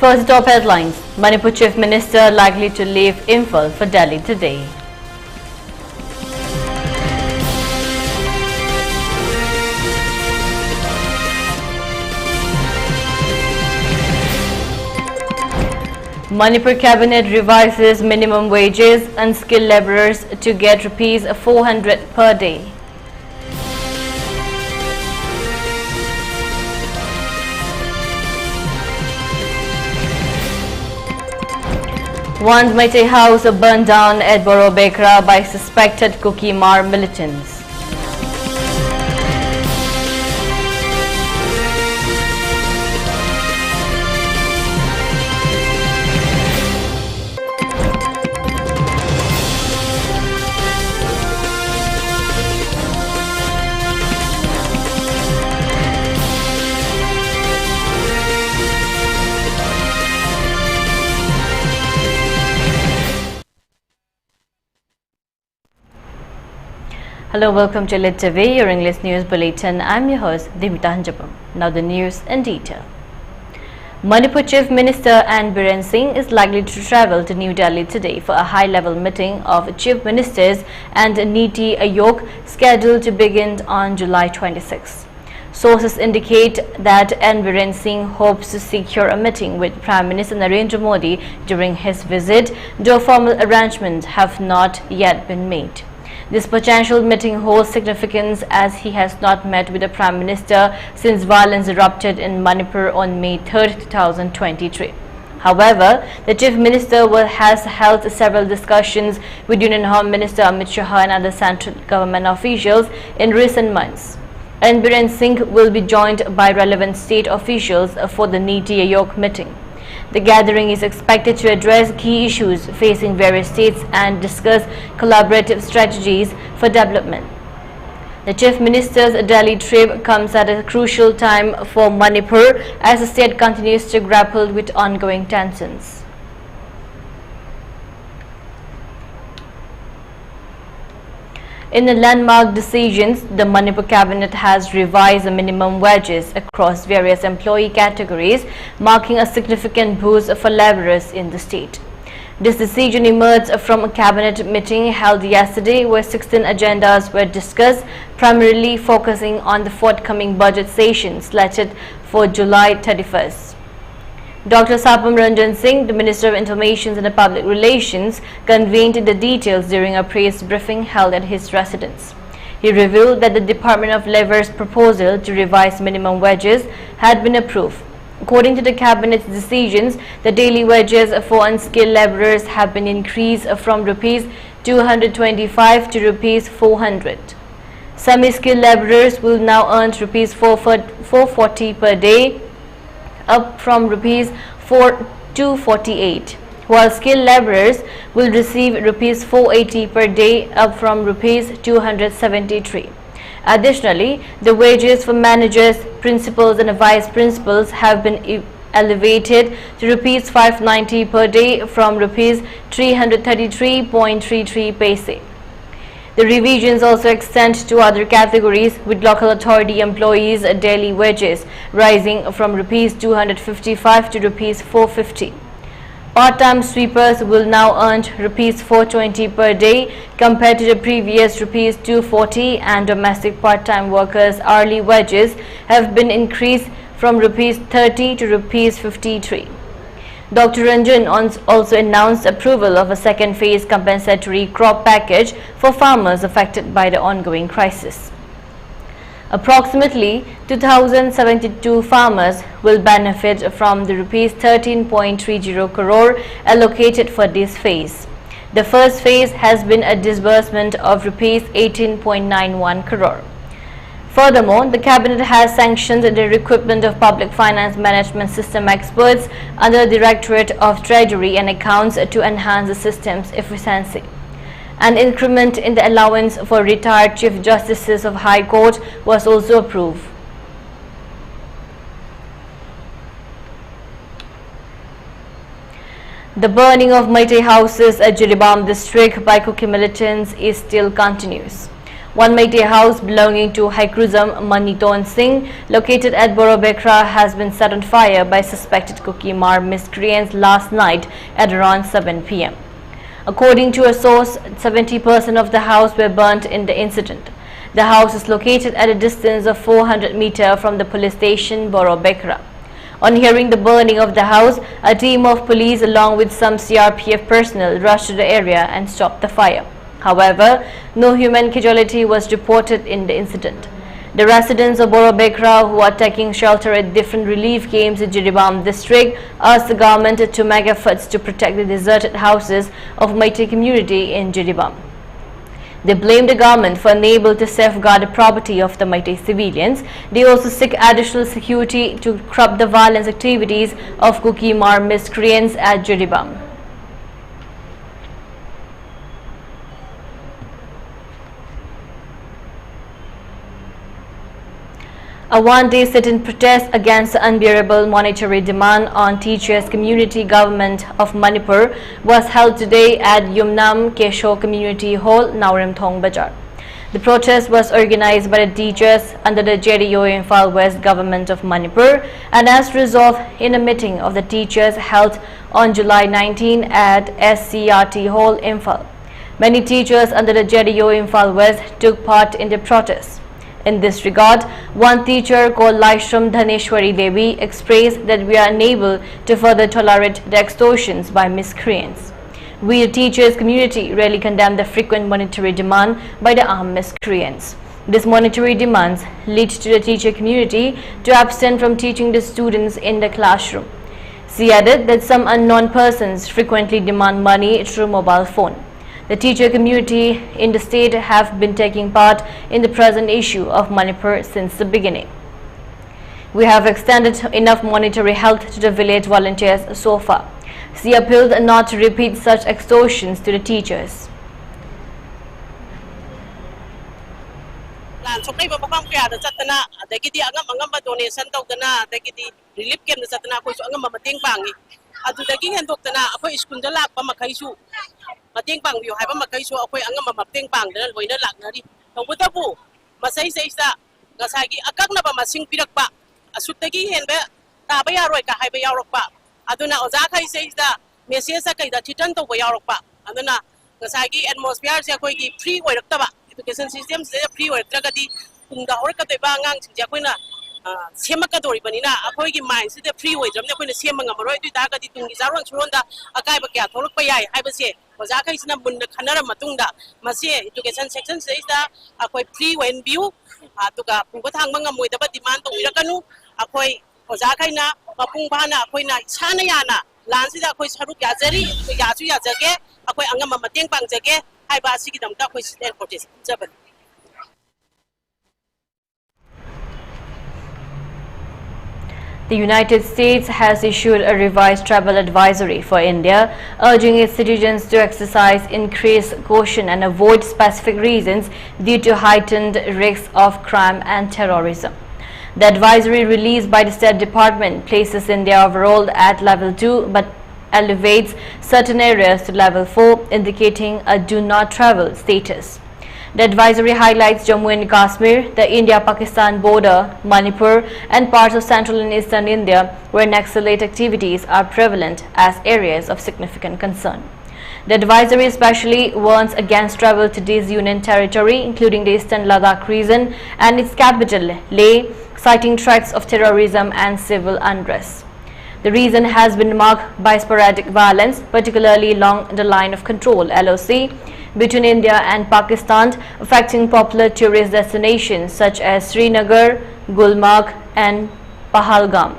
First top headlines. Manipur Chief Minister likely to leave Imphal for Delhi today. Manipur Cabinet revises minimum wages and skilled labourers to get Rs 400 per day. One Meitei house burned down at Borobekra by suspected Kukimar militants. Hello, welcome to ELITETV, your English news bulletin. I'm your host, Deemita. Now the news in detail. Manipur Chief Minister Biren Singh is likely to travel to New Delhi today for a high-level meeting of Chief Ministers and Niti Aayog scheduled to begin on July 26. Sources indicate that Biren Singh hopes to secure a meeting with Prime Minister Narendra Modi during his visit, though formal arrangements have not yet been made. This potential meeting holds significance as he has not met with the Prime Minister since violence erupted in Manipur on May 3, 2023. However, the Chief Minister has held several discussions with Union Home Minister Amit Shah and other central government officials in recent months. Biren Singh will be joined by relevant state officials for the Niti Aayog meeting. The gathering is expected to address key issues facing various states and discuss collaborative strategies for development. The Chief Minister's Delhi trip comes at a crucial time for Manipur as the state continues to grapple with ongoing tensions. In the landmark decisions, the Manipur Cabinet has revised the minimum wages across various employee categories, marking a significant boost for labourers in the state. This decision emerged from a cabinet meeting held yesterday where 16 agendas were discussed, primarily focusing on the forthcoming budget session slated for July 31st. Dr. Sapam Ranjan Singh, the Minister of Information and Public Relations, conveyed the details during a press briefing held at his residence. He revealed that the Department of Labour's proposal to revise minimum wages had been approved. According to the Cabinet's decisions, the daily wages for unskilled labourers have been increased from Rs 225 to Rs 400. Semi-skilled labourers will now earn Rs 440 per day, up from Rs 248, while skilled labourers will receive Rs 480 per day, up from Rs 273. Additionally, the wages for managers, principals and vice principals have been elevated to Rs 590 per day from Rs 333.33 paise. The revisions also extend to other categories, with local authority employees' daily wages rising from Rs 255 to Rs 450. Part-time sweepers will now earn Rs 420 per day compared to the previous Rs 240, and domestic part-time workers' hourly wages have been increased from Rs 30 to Rs 53. Dr. Ranjan also announced approval of a second phase compensatory crop package for farmers affected by the ongoing crisis. Approximately 2,072 farmers will benefit from the Rs 13.30 crore allocated for this phase. The first phase has been a disbursement of Rs 18.91 crore. Furthermore, the Cabinet has sanctioned the recruitment of public finance management system experts under the Directorate of Treasury and Accounts to enhance the system's efficiency. An increment in the allowance for retired Chief Justices of High Court was also approved. The burning of Meitei houses at Jiribam district by Kuki militants is still continuous. One Meitei house belonging to Haikruzam Maniton Singh, located at Borobekra, has been set on fire by suspected Kukimar miscreants last night at around 7 p.m. According to a source, 70% of the house were burnt in the incident. The house is located at a distance of 400 meters from the police station Borobekra. On hearing the burning of the house, a team of police along with some CRPF personnel rushed to the area and stopped the fire. However, no human casualty was reported in the incident. The residents of Borobekra, who are taking shelter at different relief camps in Jiribam district, asked the government to make efforts to protect the deserted houses of Meitei community in Jiribam. They blamed the government for unable to safeguard the property of the Meitei civilians. They also seek additional security to curb the violence activities of Kukimar miscreants at Jiribam. A one-day sit-in protest against the unbearable monetary demand on teachers' community government of Manipur was held today at Yumnam Kesho Community Hall, Naurimthong Bajar. The protest was organized by the teachers under the JDO Imphal West government of Manipur and as resolved in a meeting of the teachers held on July 19 at SCRT Hall, Imphal. Many teachers under the JDO Imphal West took part in the protest. In this regard, one teacher called Laishram Dhaneshwari Devi expressed that we are unable to further tolerate the extortions by miscreants. We, the teachers' community, really condemn the frequent monetary demand by the armed miscreants. These monetary demands lead to the teacher community to abstain from teaching the students in the classroom. She added that some unknown persons frequently demand money through mobile phone. The teacher community in the state have been taking part in the present issue of Manipur since the beginning. We have extended enough monetary help to the village volunteers so far. She appealed not to repeat such extortions to the teachers. Mating pang view haiba makai so akoi angam mating pang dana loina laknari tawbutabu masai seisa gasagi akakna ba masing pirakpa asutagi henbe taba yaroi ka haiba yarokpa aduna oza khai seisa message kai da titan to yarokpa aduna gasagi atmosphere se koi gi free oiraktaba education system se free oiraktagadi tungda horka deba ngang sinja koina semakadori banina akoi gi mind se free oidramne koina semanga maroi du da gadi tungi jarwan churonda akai ba kya tholokpa yai haiba se Ozakai is not Kanara Matunda, Masia, education section says that a free when view, Atuka, Putanganga with the demand of Irakanu, Akoi, Ozakaina, Papumbana, Akoina, Chanayana, Lansi, Akoi Saru Yazari, Yazu Yazage, Akoi Angama Mating Bangzage, Haiba Sikidam Takwis Airport is 7. The United States has issued a revised travel advisory for India, urging its citizens to exercise increased caution and avoid specific reasons due to heightened risks of crime and terrorism. The advisory released by the State Department places India overall at level 2 but elevates certain areas to level 4, indicating a do not travel status. The advisory highlights Jammu and Kashmir, the India-Pakistan border, Manipur and parts of central and eastern India where Naxalite activities are prevalent as areas of significant concern. The advisory especially warns against travel to this union territory, including the eastern Ladakh region and its capital, Leh, citing threats of terrorism and civil unrest. The region has been marked by sporadic violence, particularly along the line of control, LOC, between India and Pakistan, affecting popular tourist destinations such as Srinagar, Gulmarg and Pahalgam.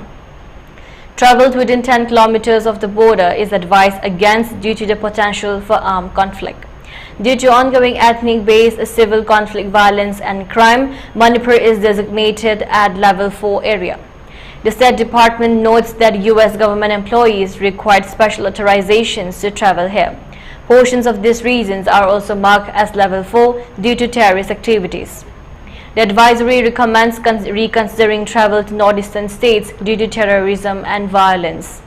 Travel within 10 kilometers of the border is advised against due to the potential for armed conflict. Due to ongoing ethnic-based civil conflict violence and crime, Manipur is designated at level 4 area. The State Department notes that U.S. government employees required special authorizations to travel here. Portions of these regions are also marked as level 4 due to terrorist activities. The advisory recommends reconsidering travel to northeastern states due to terrorism and violence.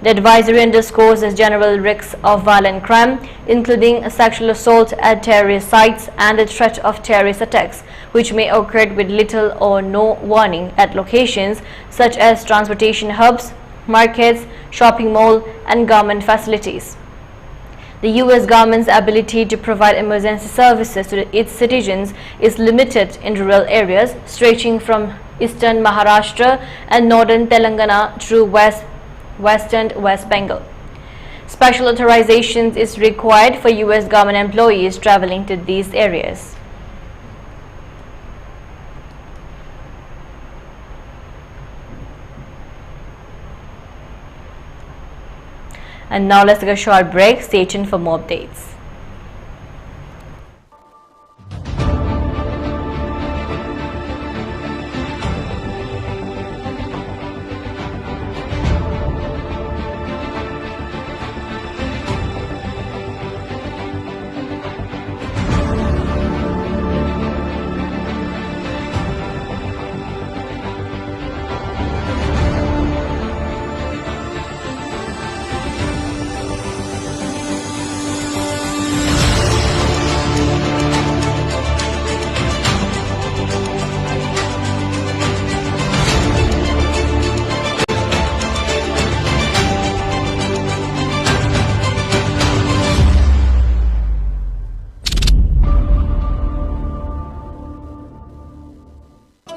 The advisory underscores the general risks of violent crime, including sexual assault at terrorist sites and the threat of terrorist attacks, which may occur with little or no warning at locations such as transportation hubs, markets, shopping malls, and government facilities. The U.S. government's ability to provide emergency services to its citizens is limited in rural areas stretching from eastern Maharashtra and northern Telangana through western West Bengal. Special authorizations is required for U.S. government employees traveling to these areas. And now let's take a short break. Stay tuned for more updates.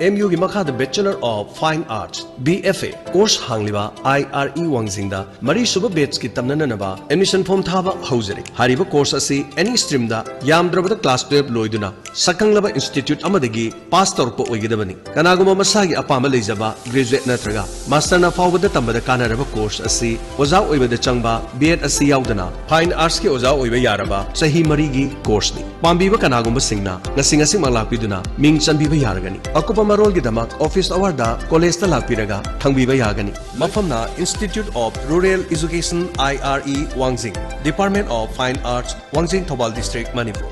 MU gi makhada Bachelor of Fine Arts BFA course hangliba IRE wangzingda mari suba batch ki tamnanaba admission form thaba haujari hariba course asi any stream da yamdrabada class 12 loiduna sakanglaba institute amadagi pass torpa oigidabani kanaguma masagi apama leijaba graduate natraga master na fawbada tambada kanaraba course asi oja oibada changba B.Ed asi yaudana Fine Arts ki oja oiba yaraba sahi mari gi course ni pambiba kanaguma singna ngasing malapiduna ming chanbiba yaragani akupa marol gi damak office hour da college ta lakpiraga thangbiba yagani mafamna Institute of Rural Education IRE Wangzing Department of Fine Arts Wangzing Thobal District Manipur.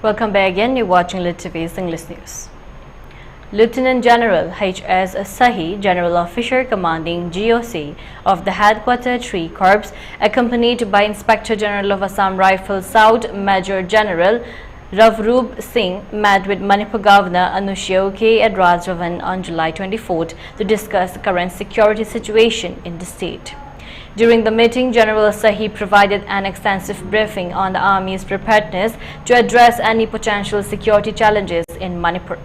Welcome back again. You're watching ELITETV's English News. Lieutenant General H.S. Sahi, General Officer Commanding GOC of the Headquarter 3 Corps, accompanied by Inspector General of Assam Rifles South Major General Ravroop Singh, met with Manipur Governor Anushya Uke at Rajbhavan on July 24th to discuss the current security situation in the state. During the meeting, General Sahi provided an extensive briefing on the Army's preparedness to address any potential security challenges in Manipur.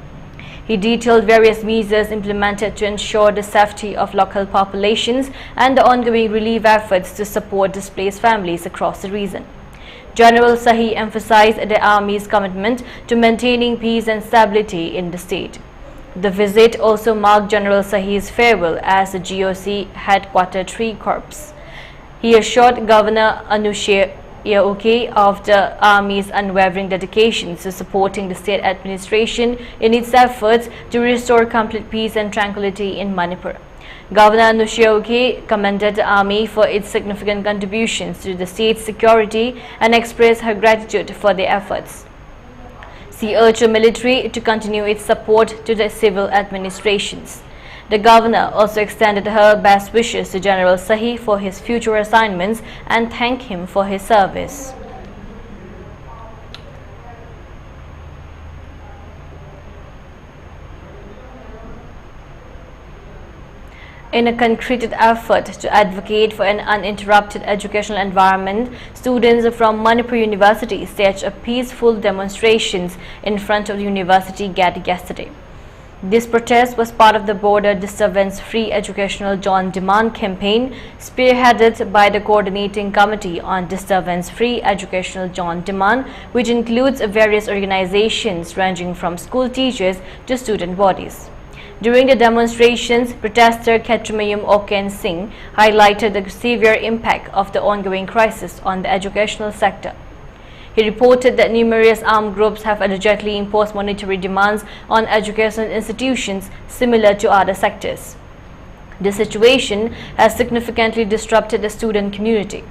He detailed various measures implemented to ensure the safety of local populations and the ongoing relief efforts to support displaced families across the region. General Sahi emphasized the Army's commitment to maintaining peace and stability in the state. The visit also marked General Sahi's farewell as the GOC Headquarter 3 Corps. He assured Governor Anushya Uke of the Army's unwavering dedication to supporting the state administration in its efforts to restore complete peace and tranquility in Manipur. Governor Anushya Uke commended the Army for its significant contributions to the state's security and expressed her gratitude for their efforts. She urged the military to continue its support to the civil administrations. The governor also extended her best wishes to General Sahi for his future assignments and thanked him for his service. In a concerted effort to advocate for an uninterrupted educational environment, students from Manipur University staged a peaceful demonstrations in front of the university gate yesterday. This protest was part of the Border Disturbance Free Educational Zone Demand campaign spearheaded by the Coordinating Committee on Disturbance Free Educational Zone Demand, which includes various organizations ranging from school teachers to student bodies. During the demonstrations, protester Ketrimayum Oken Singh highlighted the severe impact of the ongoing crisis on the educational sector. He reported that numerous armed groups have allegedly imposed monetary demands on educational institutions similar to other sectors. This situation has significantly disrupted the student community.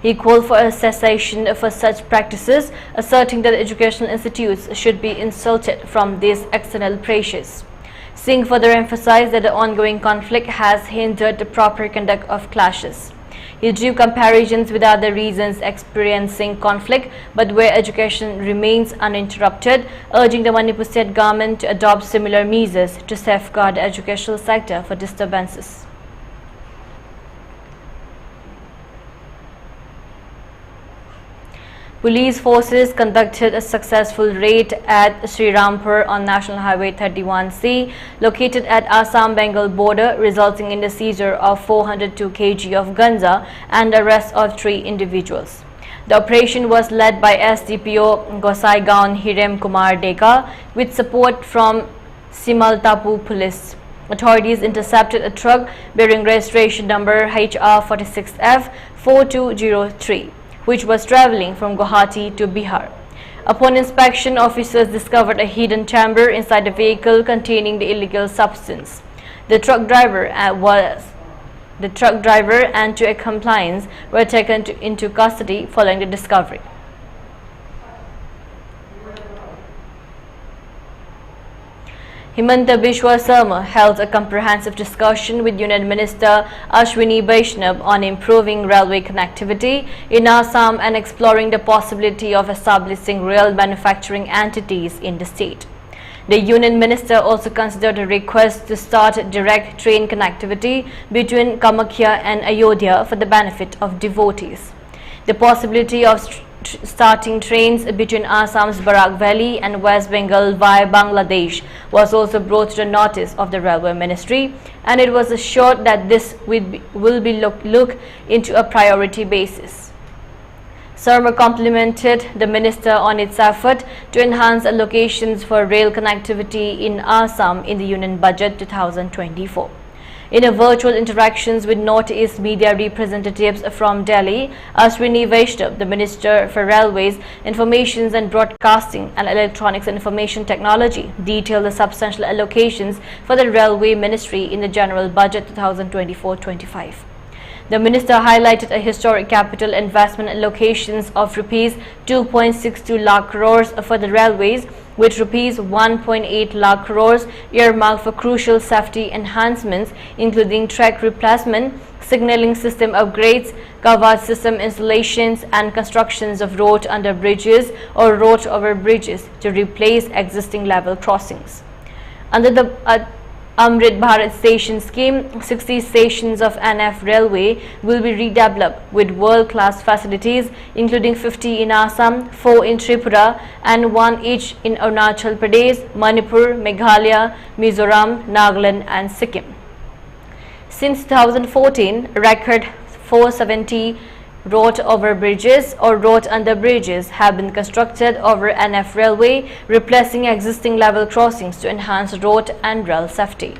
He called for a cessation for such practices, asserting that educational institutes should be insulted from these external pressures. Singh further emphasized that the ongoing conflict has hindered the proper conduct of clashes. He drew comparisons with other regions experiencing conflict but where education remains uninterrupted, urging the Manipur state government to adopt similar measures to safeguard the educational sector for disturbances. Police forces conducted a successful raid at Sri Rampur on National Highway 31C, located at Assam-Bengal border, resulting in the seizure of 402 kg of ganja and arrest of 3 individuals. The operation was led by SDPO Gosaigaon Hirem Kumar Deka with support from Simaltapu Police. Authorities intercepted a truck bearing registration number HR46F 4203. Which was traveling from Guwahati to Bihar. Upon inspection, officers discovered a hidden chamber inside the vehicle containing the illegal substance. The truck driver and 2 accomplices were taken into custody following the discovery. Himanta Biswa Sarma held a comprehensive discussion with Union Minister Ashwini Vaishnav on improving railway connectivity in Assam and exploring the possibility of establishing rail manufacturing entities in the state. The Union Minister also considered a request to start direct train connectivity between Kamakhya and Ayodhya for the benefit of devotees. The possibility of starting trains between Assam's Barak Valley and West Bengal via Bangladesh was also brought to the notice of the Railway Ministry, and it was assured that this will be looked into a priority basis. Sarma complimented the minister on its effort to enhance allocations for rail connectivity in Assam in the Union Budget 2024. In a virtual interactions with Northeast media representatives from Delhi, Ashwini Vaishnav, the Minister for Railways, Information and Broadcasting and Electronics and Information Technology, detailed the substantial allocations for the Railway Ministry in the General Budget 2024-25. The minister highlighted a historic capital investment allocations of rupees 2.62 lakh crores for the railways, with rupees 1.8 lakh crores earmarked for crucial safety enhancements, including track replacement, signalling system upgrades, covered system installations, and constructions of road under bridges or road over bridges to replace existing level crossings. Under the Amrit Bharat Station scheme, 60 stations of NF Railway will be redeveloped with world-class facilities, including 50 in Assam, 4 in Tripura, and 1 each in Arunachal Pradesh, Manipur, Meghalaya, Mizoram, Nagaland, and Sikkim. Since 2014, a record 470 road over bridges or road under bridges have been constructed over NF Railway, replacing existing level crossings to enhance road and rail safety.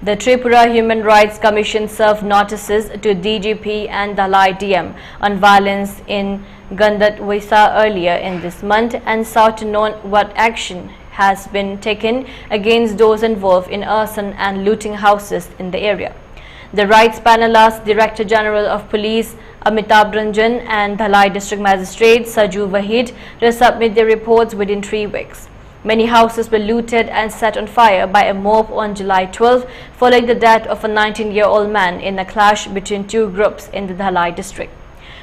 The Tripura Human Rights Commission served notices to DGP and Dalai DM on violence in Gandatwisa earlier in this month and sought to know what action has been taken against those involved in arson and looting houses in the area. The rights panel asked Director General of Police Amitabh Ranjan and Dhalai District Magistrate Saju Wahid to submit their reports within 3 weeks. Many houses were looted and set on fire by a mob on July 12 following the death of a 19-year-old man in a clash between 2 groups in the Dhalai district.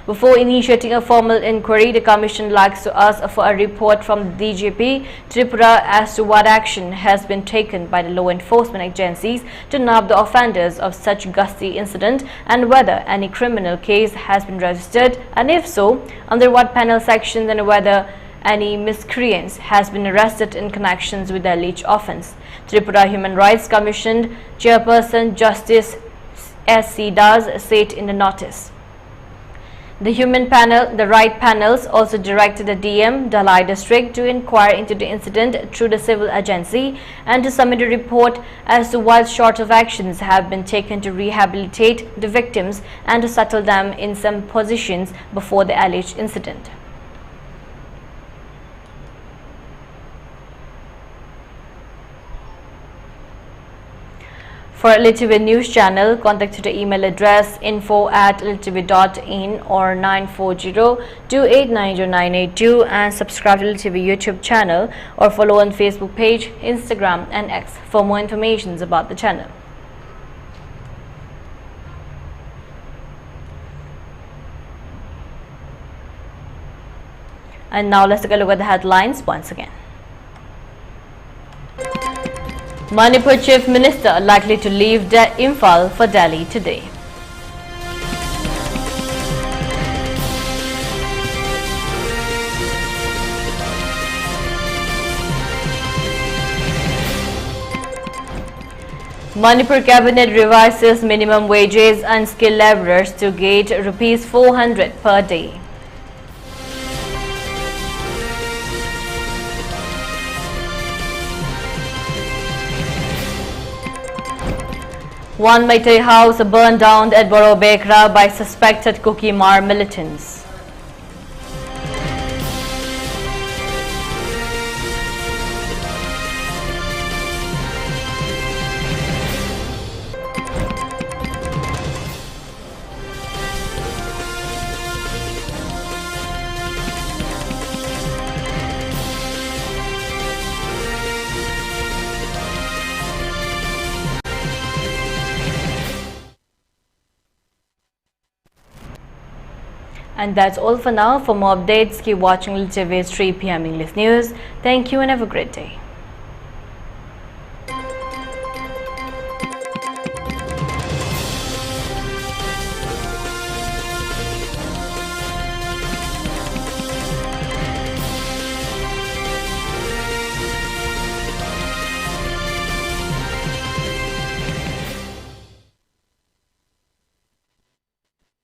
Before initiating a formal inquiry, the Commission likes to ask for a report from the DGP Tripura as to what action has been taken by the law enforcement agencies to nab the offenders of such ghastly incident and whether any criminal case has been registered, and if so, under what penal sections, and whether any miscreants has been arrested in connections with the alleged offence. Tripura Human Rights Commission Chairperson Justice S.C. Das said in the notice. The right panels also directed the DM, Dalai District, to inquire into the incident through the civil agency and to submit a report as to what sort of actions have been taken to rehabilitate the victims and to settle them in some positions before the alleged incident. For ELITETV News Channel, contact the email address info@elitv.in or 9402890982 and subscribe to ELITETV YouTube channel or follow on Facebook page, Instagram and X for more information about the channel. And now let's take a look at the headlines once again. Manipur Chief Minister likely to leave Imphal for Delhi today. Manipur Cabinet revises minimum wages and skilled labourers to gauge rupees 400 per day. One Meitei house burned down at Borobekra by suspected Kukimar militants. And that's all for now. For more updates, keep watching ELITETV's 3 p.m. English News. Thank you and have a great day.